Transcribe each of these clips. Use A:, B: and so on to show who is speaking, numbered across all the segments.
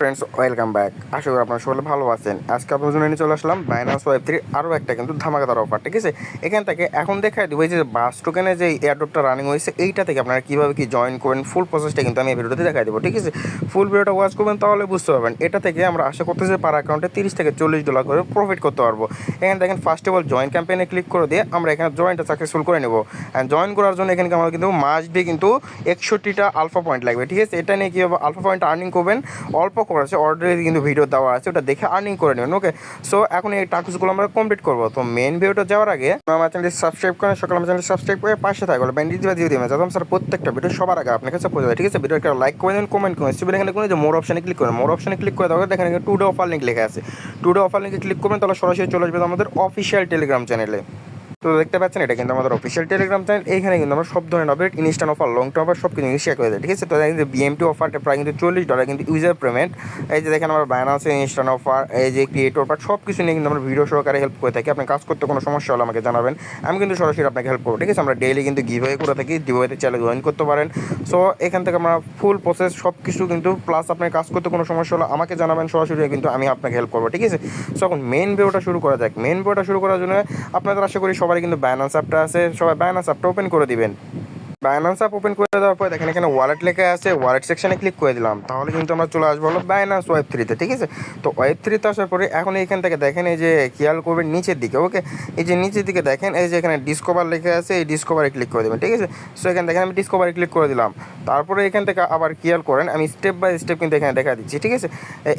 A: Friends, welcome back. আশা করি আপনারা সকলে ভালো আছেন। আজকে আপনার জন্য নিয়ে চলে আসলাম বাইনান্স ওয়েব3 আরও একটা কিন্তু ধামাকাদার অফার। ঠিক আছে, এখান থেকে এখন দেখাই দেবো যে বাস টোকেনে যে এয়ারড্রপটা রানিং হয়েছে এইটা থেকে আপনারা কীভাবে কি জয়েন করবেন ফুল প্রসেসটা কিন্তু আমি এই ভিডিওতে দেখাই দেবো। ঠিক আছে, ফুল ভিডিওটা ওয়াচ করবেন তাহলে বুঝতে পারবেন। এটা থেকে আমরা আশা করতেছি পার অ্যাকাউন্টে $30 থেকে $40 করে প্রফিট করতে পারবো। এখানে দেখেন ফার্স্ট অফ অল জয়েন ক্যাম্পেইনে ক্লিক করে দিয়ে আমরা এখানে জয়েনটা সাকসেসফুল করে নেবো। অ্যান্ড জয়েন করার জন্য এখানে আমাদের কিন্তু মাস্ট বি কিন্তু 61টা আলফা পয়েন্ট লাগবে। ঠিক আছে, এটা নিয়ে কীভাবে আলফা পয়েন্ট আর্নিং করবেন অল্প করেছে অলরেডি কিন্তু ভিডিও দেওয়া আছে, ওটা দেখে আর্নিং করে নেবেন। ওকে, সো এখন এই টাস্কগুলো আমরা কমপ্লিট করবো। তো মেন ভিডিওটা যাওয়ার আগে আমার চ্যানেলটি সাবস্ক্রাইব করেন, সকালে আমার চ্যানেলটি সাবস্ক্রাইব করে পাশে থাকবে বেল দিয়ে দিবেন যাতে স্যার প্রত্যেকটা ভিডিও সবার আগে আপনার কাছে পৌঁছে যায়। ঠিক আছে, ভিডিওটা লাইক করে দেবেন, কমেন্ট করেন। এখানে কোনো যে মোর অপশানে ক্লিক করেন, মোর অপশানে ক্লিক করে দেওয়া দেখেন এখানে টুডে অফার লিঙ্ক লেখা আছে। টুডে অফার লিঙ্কে ক্লিক করবেন তাহলে সরাসরি চলে আসবে আমাদের অফিসিয়াল টেলিগ্রাম চ্যানেলে। তো দেখতে পাচ্ছেন এটা কিন্তু আমাদের অফিসিয়াল টেলিগ্রাম চ্যানেল। এইখানে কিন্তু আমরা সব ধরনের update, instant offer, long term offer সব কিছু শেয়ার করে দেয়। ঠিক আছে, তো কিন্তু বিএমটি অফারটা প্রায় কিন্তু $40 কিন্তু ইউজার পেমেন্ট। এই যে দেখেন আমার বাইনান্সে ইনস্ট্যান্ট অফার, এই যে ক্রিয়েটর অফার সব কিছু নিয়ে কিন্তু আমরা ভিডিও সহকারে হেল্প করে থাকি। আপনি কাজ করতে কোনো সমস্যা হলে আমাকে জানাবেন, আমি কিন্তু সরাসরি আপনাকে হেল্প করবো। ঠিক আছে, আমরা ডেইলি কিন্তু গিভওয়ে করে থাকি, গিভওয়েতে চ্যানেল জয়েন করতে পারেন। সো এখান থেকে আমরা ফুল প্রসেস সব কিছু কিন্তু প্লাস আপনার কাজ করতে কোনো সমস্যা হলে আমাকে জানাবেন, সরাসরি কিন্তু আমি আপনাকে হেল্প করবো। ঠিক আছে, সো এখন মেন ভিডিওটা শুরু করা যাক। মেন ভিডিওটা শুরু করার জন্য আপনাদের আশা করি সবাই কিন্তু বাইনান্স অ্যাপটা আছে, সবাই বাইনান্স অ্যাপটা ওপেন করে দিবেন। বাইনান্স অ্যাপ ওপেন করে দেওয়ার পর দেখেন এখানে ওয়ালেট লেখা আছে, ওয়ালেট সেকশনে ক্লিক করে দিলাম। তাহলে কিন্তু আমরা চলে আসবো হলো বাইনান্স ওয়েব3তে। ঠিক আছে, তো ওয়েব3তে আসার পরে এখন এইখান থেকে দেখেন এই যে খেয়াল করবেন নিচের দিকে। ওকে, এই যে নিচের দিকে দেখেন এই যে এখানে ডিসকভার লেখা আছে, এই ডিসকভারে ক্লিক করে দেবেন। ঠিক আছে, সো এখানে দেখেন আমি ডিসকভারে ক্লিক করে দিলাম। তারপরে এখান থেকে আবার খেয়াল করেন আমি স্টেপ বাই স্টেপ কিন্তু এখানে দেখা দিচ্ছি। ঠিক আছে,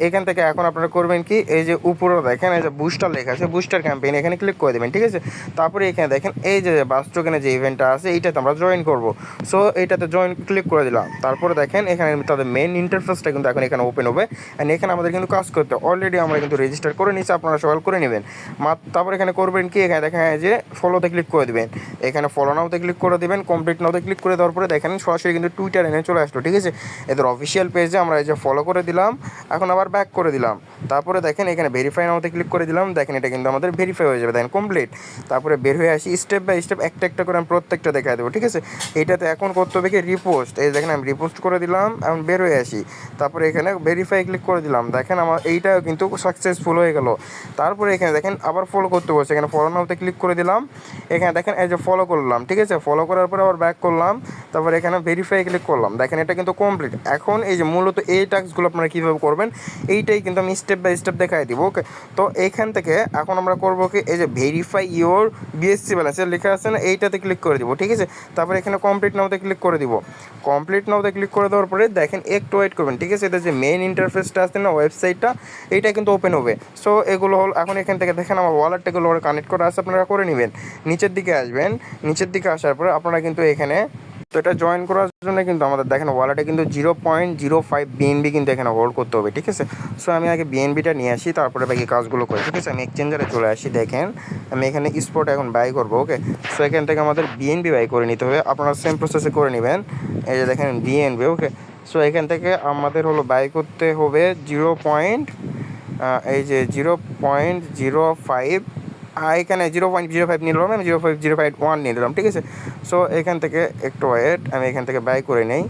A: এখান থেকে এখন আপনারা করবেন কি এই যে উপরে দেখেন এই যে বুস্টার লেখা আছে, বুস্টার ক্যাম্পেইন এখানে ক্লিক করে দেবেন। ঠিক আছে, তারপরে এখানে দেখেন এই যে বাস টোকেনে যে ইভেন্টটা আছে এইটাতে আমরা জয়েন করবো। সো এটাতে জয়েন ক্লিক করে দিলাম। তারপরে দেখেন এখানে তাদের মেন ইন্টারফেসটা কিন্তু এখন এখানে ওপেন হবে। অ্যান্ড এখানে আমাদের কিন্তু কাজ করতে অলরেডি আমরা কিন্তু রেজিস্টার করে নিচ্ছি, আপনারা সকাল করে নেবেন। তারপরে এখানে করবেন কি এখানে দেখেন যে ফলোতে ক্লিক করে দেবেন। এখানে ফলো নাওতে ক্লিক করে দেবেন, কমপ্লিট নাওতে ক্লিক করে দেওয়ার পরে দেখেন সরাসরি কিন্তু টুইটার এনে চলে আসলো। ঠিক আছে, এদের অফিসিয়াল পেজে আমরা এই যে ফলো করে দিলাম, এখন আবার ব্যাক করে দিলাম। তারপরে দেখেন এখানে ভেরিফাই নাওতে ক্লিক করে দিলাম, দেখেন এটা কিন্তু আমাদের ভেরিফাই হয়ে যাবে। দেখেন কমপ্লিট। তারপরে বের হয়ে আসি, স্টেপ বাই স্টেপ একটা একটা করে আমি প্রত্যেকটা দেখা দেবো। ঠিক আছে, এটাতে এখন করতে হবে কি রিপোস্ট। এই দেখেন আমি রিপোস্ট করে দিলাম, এখন বের হয়ে আসি। তারপরে এখানে ভেরিফাই ক্লিক করে দিলাম, দেখেন আমার এইটাও কিন্তু সাকসেসফুল হয়ে গেল। তারপরে এখানে দেখেন আবার ফলো করতে বলছে, এখানে ফলো নাওতে ক্লিক করে দিলাম। এখানে দেখেন এই যে ফলো করলাম। ঠিক আছে, ফলো করার পরে আবার ব্যাক করলাম, তারপরে এখানে ভেরিফাই ক্লিক করলাম। দেখেন এটা কিন্তু কমপ্লিট। এখন এই যে মূলত এই টাস্কগুলো আপনারা কীভাবে করবেন এইটাই কিন্তু আমি স্টেপ বাই স্টেপ দেখাই দিব। ওকে, তো এইখান থেকে এখন আমরা করবো কি এই যে ভেরিফাই ইওর বিএসসি ব্যালেন্স লেখা আছে না, এইটাতে ক্লিক করে দিব। ঠিক আছে, তারপরে এখানে কমপ্লিট নাওতে ক্লিক করে দিব। কমপ্লিট নাওতে ক্লিক করে দেওয়ার পরে দেখেন একটু ওয়েট করবেন। ঠিক আছে, এটা যে মেন ইন্টারফেসটা আছে না ওয়েবসাইটটা, এইটা কিন্তু ওপেন হবে। সো এগুলো হল এখন এখান থেকে দেখেন আমার ওয়ালেটটাগুলো কানেক্ট করা আছে, আপনারা করে নেবেন। নিচের দিকে আসবেন, নিচের দিকে আসার পরে আপনারা কিন্তু এখানে তো এটা জয়েন করার জন্য কিন্তু আমাদের দেখেন ওয়ালেটে কিন্তু 0.05 বিএনবি কিন্তু এখানে হোল্ড করতে হবে। ঠিক আছে, সো আমি আগে বিএনবিটা নিয়ে আসি, তারপরে বাকি কাজগুলো করি। ঠিক আছে, আমি এক্সচেঞ্জারে চলে আসি। দেখেন আমি এখানে স্পট এখন বাই করবো। ওকে, সো এখান থেকে আমাদের বিএনবি বাই করে নিতে হবে, আপনারা সেম প্রসেসে করে নেবেন। এই যে দেখেন বিএনবি। ওকে, সো এখান থেকে আমাদের হলো বাই করতে হবে এই যে 0.05, এখানে 0.05 নিলাম, আমি 0.051 নিয়ে নিলাম। ঠিক আছে, সো এখান থেকে একটু ওয়েট, আমি এখান থেকে বাই করে নেই।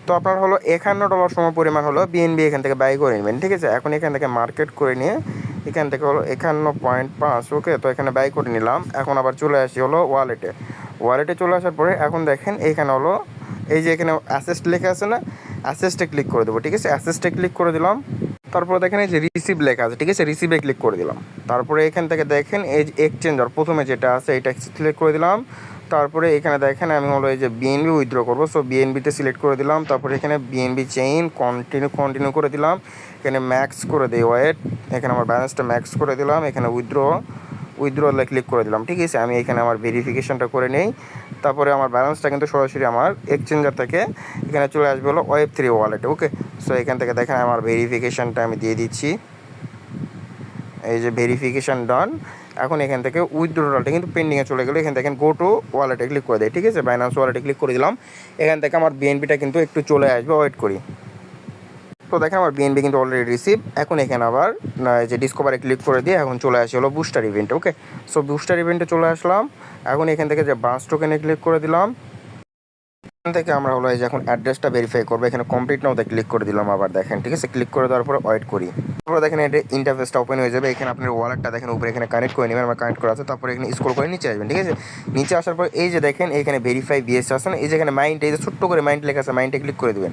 A: তো আপনার হলো $51 সম পরিমাণ হলো বিএনবি এখান থেকে বাই করে নেবেন। ঠিক আছে, এখন এখান থেকে মার্কেট করে নিয়ে এখান থেকে হলো 51.5। ওকে, তো এখানে বাই করে নিলাম। এখন আবার চলে আসি হলো ওয়ালেটে চলে আসার পরে এখন দেখেন এইখানে হলো এই যে এখানে অ্যাসেস্ট লেখা আছে না, অ্যাসেস্টে ক্লিক করে দেবো। ঠিক আছে, অ্যাসেস্টে ক্লিক করে দিলাম। তারপরে দেখেন এই যে রিসিভ লেখা আছে। ঠিক আছে, রিসিভে ক্লিক করে দিলাম। তারপরে এখান থেকে দেখেন এই যে এক্সচেঞ্জার প্রথমে যেটা আছে এটা সিলেক্ট করে দিলাম। তারপরে এখানে দেখেন আমি হলো এই যে বিএনবি উইথড্র করবো, সো বিএনবিতে সিলেক্ট করে দিলাম। তারপরে এখানে বিএনবি চেইন কন্টিনিউ করে দিলাম। এখানে ম্যাক্স করে দিই ওয়েট, এখানে আমার ব্যালেন্সটা ম্যাক্স করে দিলাম। এখানে উইথড্রলে ক্লিক করে দিলাম। ঠিক আছে, আমি এখানে আমার ভেরিফিকেশনটা করে নেই। তারপরে আমার ব্যালেন্সটা কিন্তু সরাসরি আমার এক্সচেঞ্জার থেকে এখানে চলে আসবে হলো ওয়েব3 ওয়ালেটে। ওকে, সো এখান থেকে দেখেন আমার ভেরিফিকেশানটা আমি দিয়ে দিচ্ছি। এই যে ভেরিফিকেশান ডান। এখন এখান থেকে উইথড্রলটা কিন্তু পেন্ডিংয়ে চলে গেলো। এখান থেকে গো টু ওয়ালেটে ক্লিক করে দেয়। ঠিক আছে, বাইনান্স ওয়ালেটে ক্লিক করে দিলাম। এখান থেকে আমার বিএনপিটা কিন্তু একটু চলে আসবে, ওয়েট করি। তো দেখেন আমার বিএনবি কিন্তু অলরেডি রিসিভ। এখন এখানে আবার যে ডিসকভারে ক্লিক করে দিয়ে এখন চলে আসে হলো বুস্টার ইভেন্ট। ওকে, সো বুস্টার ইভেন্টে চলে আসলাম। এখন এখান থেকে যে বাস টোকেনে ক্লিক করে দিলাম। এখান থেকে আমরা হলো এই যে এখন অ্যাড্রেসটা ভেরিফাই করবো, এখানে কমপ্লিট নাওতে ক্লিক করে দিলাম আবার দেখেন, ঠিক আছে। ক্লিক করে দেওয়ার পরে ওয়েট করি, তারপরে দেখেন এটা ইন্টারফেসটা ওপেন হয়ে যাবে। এখানে আপনার ওয়ালেটটা দেখেন উপরে এখানে কানেক্ট করে নেবেন, আমার কানেক্ট করা আছে। তারপরে এখানে স্ক্রল করে নিচে আসবেন, ঠিক আছে। নিচে আসার পর এই যে দেখেন এখানে ভেরিফাই বিএস আছে না, এই যে এখানে মাইন্ড, এই যে ছোট্ট করে মাইন্ড লেখা আছে, মাইন্ডে ক্লিক করে দেবেন।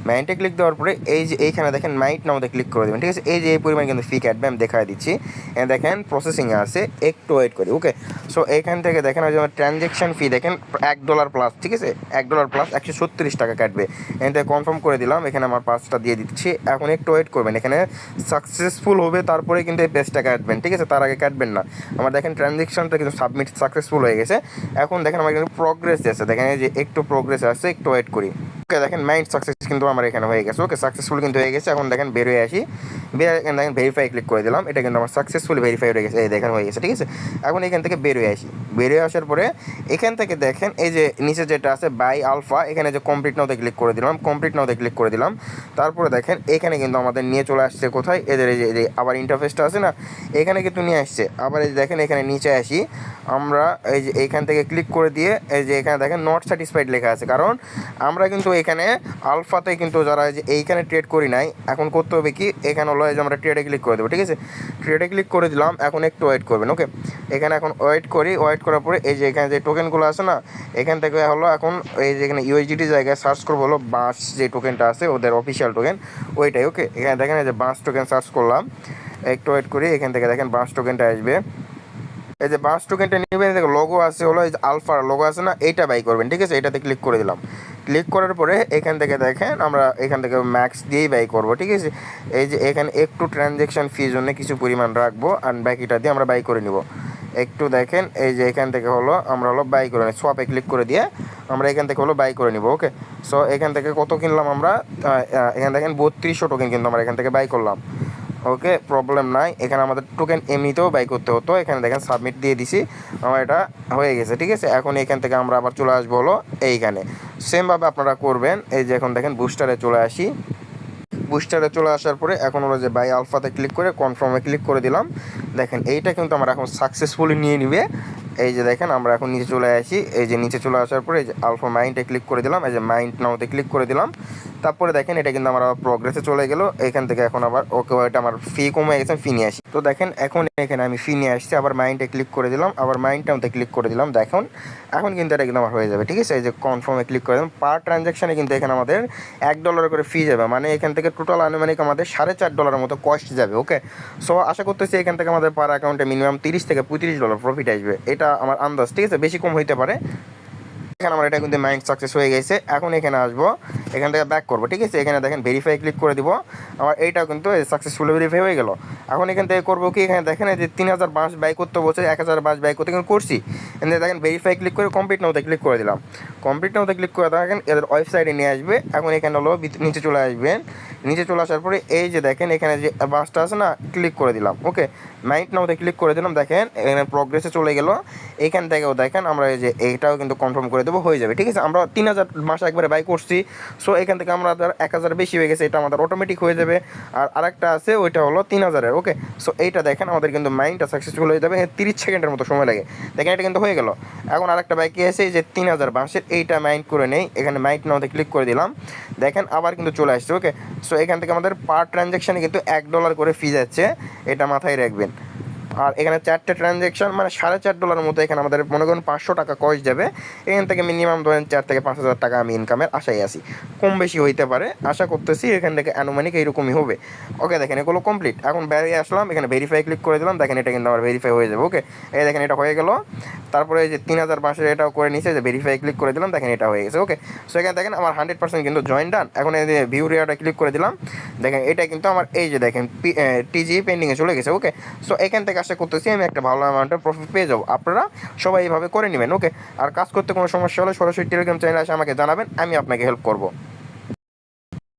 A: মাইন্ডে ক্লিক দেওয়ার পরে এই যে এইখানে দেখেন মাইন্ড নাওতে ক্লিক করে দেবেন, ঠিক আছে। এই যে এই পরিমাণ কিন্তু ফি কাটবে, আমি দেখাই দিচ্ছি। দেখেন প্রসেসিংয়ে আছে, একটু ওয়েট করি, ওকে। সো এখান থেকে দেখেন ওই যে ট্রানজ্যাকশন ফি দেখেন $1 প্লাস, ঠিক আছে। $1 প্লাস 136 টাকা কাটবে। এখান থেকে কনফার্ম করে দিলাম, এখানে আমার 5টা দিয়ে দিচ্ছি। এখন একটু ওয়েট করবেন, এখানে সাকসেসফুল হবে তারপরে কিন্তু এই পেজটা কাটবেন, ঠিক আছে, তার আগে কাটবেন না। আমার দেখেন ট্রানজ্যাকশনটা কিন্তু সাবমিট সাকসেসফুল হয়ে গেছে। এখন দেখেন আমার কিন্তু প্রোগ্রেস আছে, দেখেন এই যে একটু প্রোগ্রেস আসছে, একটু ওয়েট করি, ওকে। দেখেন মাইন্ড সাকসেস কিন্তু আমার এখানে হয়ে গেছে, ওকে, সাকসেসফুল কিন্তু হয়ে গেছে। এখন দেখেন বের হয়ে আসি, দেখেন ভেরিফাই ক্লিক করে দিলাম, এটা কিন্তু আমার সাকসেসফুল ভেরিফাই হয়ে গেছে, এই দেখেন হয়ে গেছে, ঠিক আছে। এখন এখান থেকে বের হয়ে আসি, বের হয়ে আসার পরে এখান থেকে দেখেন এই যে নিচে যেটা আছে বাই আলফা, এখানে যে কমপ্লিট নাওতে ক্লিক করে দিলাম, কমপ্লিট নাওতে ক্লিক করে দিলাম। তারপরে দেখেন এখানে কিন্তু আমাদের নিয়ে চলে আসছে কোথায়, এদের এই যে আবার ইন্টারফেসটা আছে না, এখানে কিন্তু নিয়ে আসছে। আবার এই যে দেখেন এখানে নিচে আসি আমরা, এই যে এইখান থেকে ক্লিক করে দিয়ে এই যে এখানে দেখেন নট স্যাটিসফাইড লেখা আছে, কারণ আমরা কিন্তু এখানে আলফাতে কিন্তু যারা যে এইখানে ট্রেড করি নাই, এখন করতে হবে কি, এখানে হলো এই যে আমরা ট্রেডে ক্লিক করে দেবো, ঠিক আছে। ট্রেডে ক্লিক করে দিলাম, এখন একটু ওয়েট করবেন, ওকে। এখানে এখন ওয়েট করি, ওয়েট করার পরে এই যে এখানে যে টোকেনগুলো আছে না, এখান থেকে হলো এখন এই যে এখানে ইউএসডিটি জায়গায় সার্চ করবো হলো বাস, যে টোকেনটা আছে ওদের অফিসিয়াল টোকেন ওইটাই, ওকে। এখানে দেখেন এই যে বাস টোকেন সার্চ করলাম, একটু ওয়েট করি, এখান থেকে দেখেন বাস টোকেনটা আসবে। এই যে বাস টোকেনটা নেবেন, দেখো লোগো আছে হলো এই যে আলফার লোগো আছে না, এইটা বাই করবেন, ঠিক আছে। এটাতে ক্লিক করে দিলাম, ক্লিক করার পরে এখান থেকে দেখেন আমরা এখান থেকে ম্যাক্স দিয়েই বাই করব, ঠিক আছে। এই যে এখানে একটু ট্রানজ্যাকশন ফি জন্য কিছু পরিমাণ রাখবো, আর বাকিটা দিয়ে আমরা বাই করে নিব। একটু দেখেন এই যে এখান থেকে হলো আমরা হলো বাই করে নিই, সোয়াপে ক্লিক করে দিয়ে আমরা এখান থেকে হলো বাই করে নিব, ওকে। সো এখান থেকে কত কিনলাম আমরা, এখানে দেখেন 3200 টোকেন কিন্তু আমরা এখান থেকে বাই করলাম, ওকে, প্রবলেম নাই। এখানে আমাদের টোকেন এমনিতেও বাই করতে হতো, এখানে দেখেন সাবমিট দিয়ে দিছি, আমার এটা হয়ে গেছে, ঠিক আছে। এখন এখান থেকে আমরা আবার চলে আসবো হলো এইখানে, সেমভাবে আপনারা করবেন। এই যে এখন দেখেন বুস্টারে চলে আসি, বুস্টারে চলে আসার পরে এখন হলো যে বাই আলফাতে ক্লিক করে কনফার্মে ক্লিক করে দিলাম। দেখেন এইটা কিন্তু আমরা এখন সাকসেসফুলি নিয়ে নিবে। এই যে দেখেন আমরা এখন নিচে চলে আসি, এই যে নিচে চলে আসার পরে এই যে আলফা মাইন্ডে ক্লিক করে দিলাম, এই যে মাইন্ড নাওতে ক্লিক করে দিলাম। তারপরে দেখেন এটা কিন্তু আমার আবার প্রোগ্রেসে চলে গেল। এখান থেকে এখন আবার ওকে, এটা আমার ফি কমে গেছে, ফি নিয়ে আসি। তো দেখেন এখন এখানে আমি ফি নিয়ে আসছি, আবার মাইন্ডে ক্লিক করে দিলাম, আবার মাইন্ড নাওতে ক্লিক করে দিলাম। দেখুন এখন কিন্তু এটা কিন্তু আমার হয়ে যাবে, ঠিক আছে। এই যে কনফার্মে ক্লিক করে দিলাম, পার ট্রানজ্যাকশানে কিন্তু এখানে আমাদের $1 করে ফি যাবে, মানে এখান থেকে টোটাল আনুমানিক আমাদের $4.5 মতো কস্ট যাবে, ওকে। সো আশা করতেছি এখান থেকে আমাদের পার অ্যাকাউন্টে মিনিমাম $30 থেকে $35 প্রফিট আসবে, এটা আমার আন্দাজ, ঠিক আছে, বেশি কম হইতে পারে। এখানে আমার এটা কিন্তু মাইন্ড সাকসেস হয়ে গেছে। এখন এখানে আসবো, এখান থেকে ব্যাক করবো, ঠিক আছে। এখানে দেখেন ভেরিফাই ক্লিক করে দিব, আমার এইটাও কিন্তু সাকসেসফুলি ভেরিফাই হয়ে গেল। এখন এখান থেকে করবো কি, এখানে দেখেন যে 3000 বাস বাই করতে বলছে, 1000 বাস বাই করতে কিন্তু করছি। এখানে দেখেন ভেরিফাই ক্লিক করে কমপ্লিট নাওতে ক্লিক করে দিলাম, কমপ্লিট নাওতে ক্লিক করে দেখেন এদের ওয়েবসাইটে নিয়ে আসবে। এখন এখানে হলো নিচে চলে আসবেন, নিচে চলে আসার পরে এই যে দেখেন এখানে যে বাসটা আছে না, ক্লিক করে দিলাম, ওকে। মাইন্ড নাওতে ক্লিক করে দিলাম, দেখেন এখানে প্রোগ্রেসে চলে গেল। এখান থেকেও দেখেন আমরা এই যে এইটাও কিন্তু কনফার্ম করে দেবো, হয়ে যাবে, ঠিক আছে। আমরা 3000 মাসে একবারে বাই করছি, সো এখান থেকে আমরা 1000 বেশি হয়ে গেছে, এটা আমাদের অটোমেটিক হয়ে যাবে। আর আরেকটা আছে ওইটা হলো 3000-এর, ওকে। সো এইটা দেখেন আমাদের কিন্তু মাইন্ডটা সাকসেসফুল হয়ে যাবে, 30 সেকেন্ডের মতো সময় লাগে। দেখেন এটা কিন্তু হয়ে গেল। এখন আরেকটা বাইকে আছে যে 3000 বাসের, এইটা মাইন্ড করে নেই, এখানে মাইন্ড নাওতে ক্লিক করে দিলাম, দেখেন আবার কিন্তু চলে আসছে, ওকে। সো এখান থেকে আমাদের পার ট্রানজ্যাকশানে কিন্তু $1 করে ফি যাচ্ছে, এটা মাথায় রাখবেন। আর এখানে 4টে ট্রানজ্যাকশান মানে $4.5 মতো, এখানে আমাদের মনে করুন 500 টাকা কস্ট যাবে। এখান থেকে মিনিমাম ধরেন 4 থেকে 5000 টাকা আমি ইনকামের আশায় আছি, কম বেশি হইতে পারে, আশা করতেছি এখান থেকে আনুমানিক এইরকমই হবে, ওকে। দেখেন এগুলো কমপ্লিট। এখন বেরিয়ে আসলাম, এখানে ভেরিফাই ক্লিক করে দিলাম, দেখেন এটা কিন্তু আমার ভেরিফাই হয়ে যাবে, ওকে। এই দেখেন এটা হয়ে গেল। তারপরে এই যে 3000 মাসের এটাও করে নিচে যে ভেরিফাই ক্লিক করে দিলাম, দেখেন এটা হয়ে গেছে, ওকে। সো এখানে দেখেন আমার 100% কিন্তু জয়েন ডান। এখন এই যে ভিউ রিওয়ার্ডে ক্লিক করে দিলাম, দেখেন এটা কিন্তু আমার এই যে দেখেন টিজি পেন্ডিংয়ে চলে গেছে, ওকে। সো এখান থেকে আশা করতেছি আমি একটা ভালো অ্যামাউন্টের প্রফিট পেয়ে যাবো। আপনারা সবাই এইভাবে করে নেবেন, ওকে। আর কাজ করতে কোনো সমস্যা হলে সরাসরি টেলিগ্রাম চ্যানেলে এসে আমাকে জানাবেন, আমি আপনাকে হেল্প করবো।